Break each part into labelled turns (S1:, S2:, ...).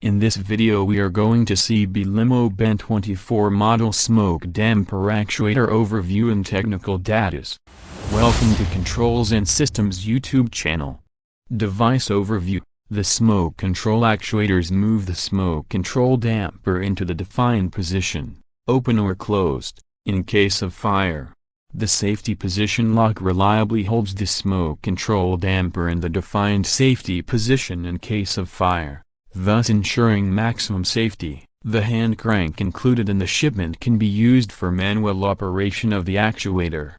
S1: In this video we are going to see BELIMO BEN 24 model smoke damper actuator overview and technical datas. Welcome to Controls and Systems YouTube channel. Device overview. The smoke control actuators move the smoke control damper into the defined position, open or closed, in case of fire. The safety position lock reliably holds the smoke control damper in the defined safety position in case of fire, thus ensuring maximum safety. The hand crank included in the shipment can be used for manual operation of the actuator.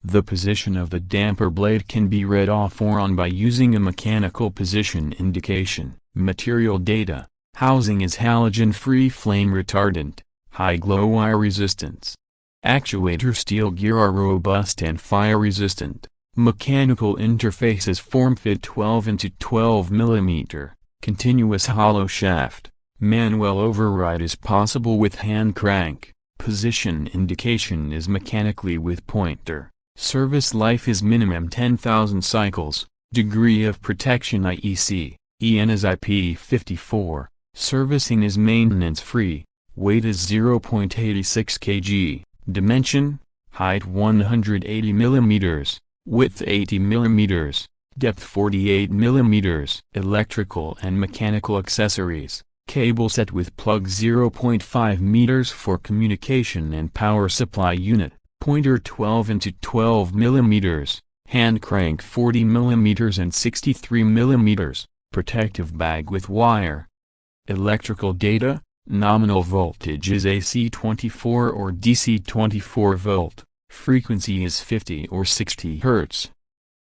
S1: The position of the damper blade can be read off or on by using a mechanical position indication. Material data. Housing is halogen-free flame retardant, high glow wire resistance. Actuator steel gear are robust and fire-resistant. Mechanical interfaces form-fit 12 into 12 mm, continuous hollow shaft. Manual override is possible with hand crank. Position indication is mechanically with pointer. Service life is minimum 10,000 cycles. Degree of protection IEC, EN is IP54. Servicing is maintenance-free. Weight is 0.86 kg. Dimension, height 180 mm, width 80 mm, depth 48 mm. Electrical and mechanical accessories. Cable set with plug 0.5 meters for communication and power supply unit. Pointer 12 into 12 mm. Hand crank 40 mm and 63 mm. Protective bag with wire. Electrical data. Nominal voltage is AC 24 or DC 24 volt. Frequency is 50 or 60 Hz.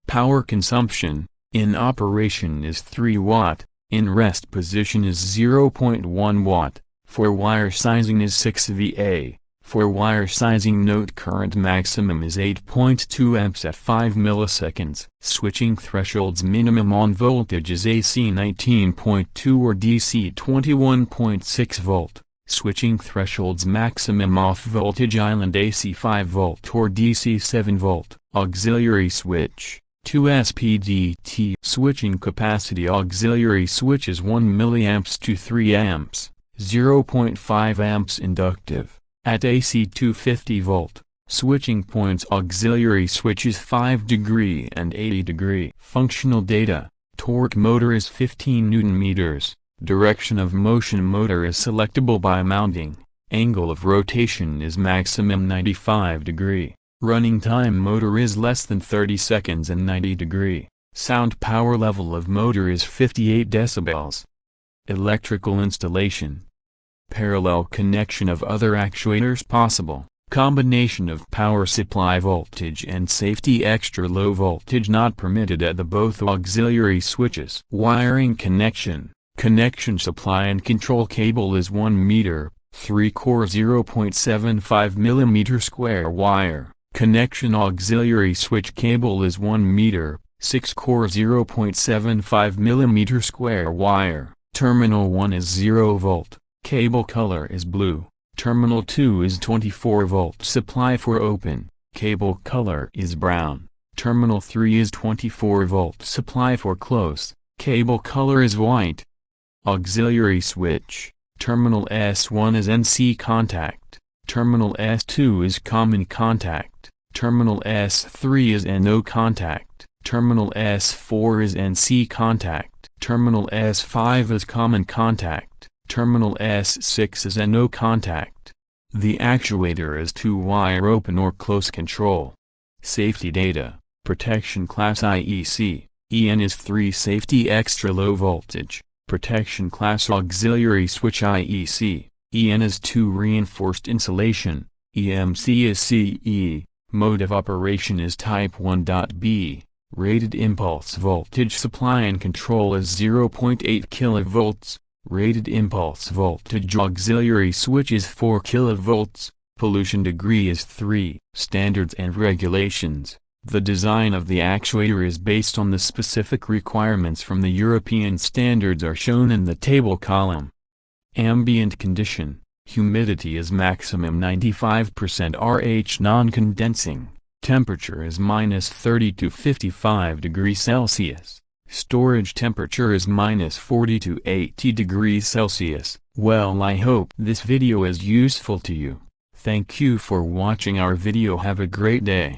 S1: Power consumption, in operation is 3 watt, in rest position is 0.1 watt. For wire sizing is 6 VA. For wire sizing note current maximum is 8.2 amps at 5 milliseconds. Switching thresholds minimum on voltage is AC 19.2 or DC 21.6 volt. Switching thresholds maximum off voltage island AC 5 volt or DC 7 volt. Auxiliary switch, 2 SPDT. Switching capacity auxiliary switch is 1 mA to 3 amps, 0.5 amps inductive. At AC 250 volt, switching points auxiliary switch is 5 degree and 80 degree. Functional data. Torque motor is 15 Nm. Direction of motion motor is selectable by mounting. Angle of rotation is maximum 95 degree. Running time motor is less than 30 seconds and 90 degree. Sound power level of motor is 58 decibels. Electrical installation. Parallel connection of other actuators possible. Combination of power supply voltage and safety extra low voltage not permitted at the both auxiliary switches. Wiring connection. Connection supply and control cable is 1 meter, 3-core 0.75 mm square wire. Connection auxiliary switch cable is 1 meter, 6-core 0.75 mm square wire. Terminal 1 is 0 volt. Cable color is blue. Terminal 2 is 24 volt supply for open. Cable color is brown. Terminal 3 is 24 volt supply for closed. Cable color is white. Auxiliary switch. Terminal S1 is NC contact. Terminal S2 is common contact. Terminal S3 is NO contact. Terminal S4 is NC contact. Terminal S5 is common contact. Terminal S6 is NO contact. The actuator is 2-wire open or close control. Safety data. Protection class IEC, EN is 3 safety extra low voltage. Protection class auxiliary switch IEC, EN is 2 reinforced insulation. EMC is CE. Mode of operation is type 1.B. Rated impulse voltage supply and control is 0.8 kV. Rated impulse voltage auxiliary switch is 4 kV. Pollution degree is 3. Standards and regulations. The design of the actuator is based on the specific requirements from the European standards are shown in the table column. Ambient condition. Humidity is maximum 95% RH non-condensing. Temperature is -30 to 55 degrees Celsius. Storage temperature is -40 to 80 degrees Celsius. Well, I hope this video is useful to you. Thank you for watching our video. Have a great day.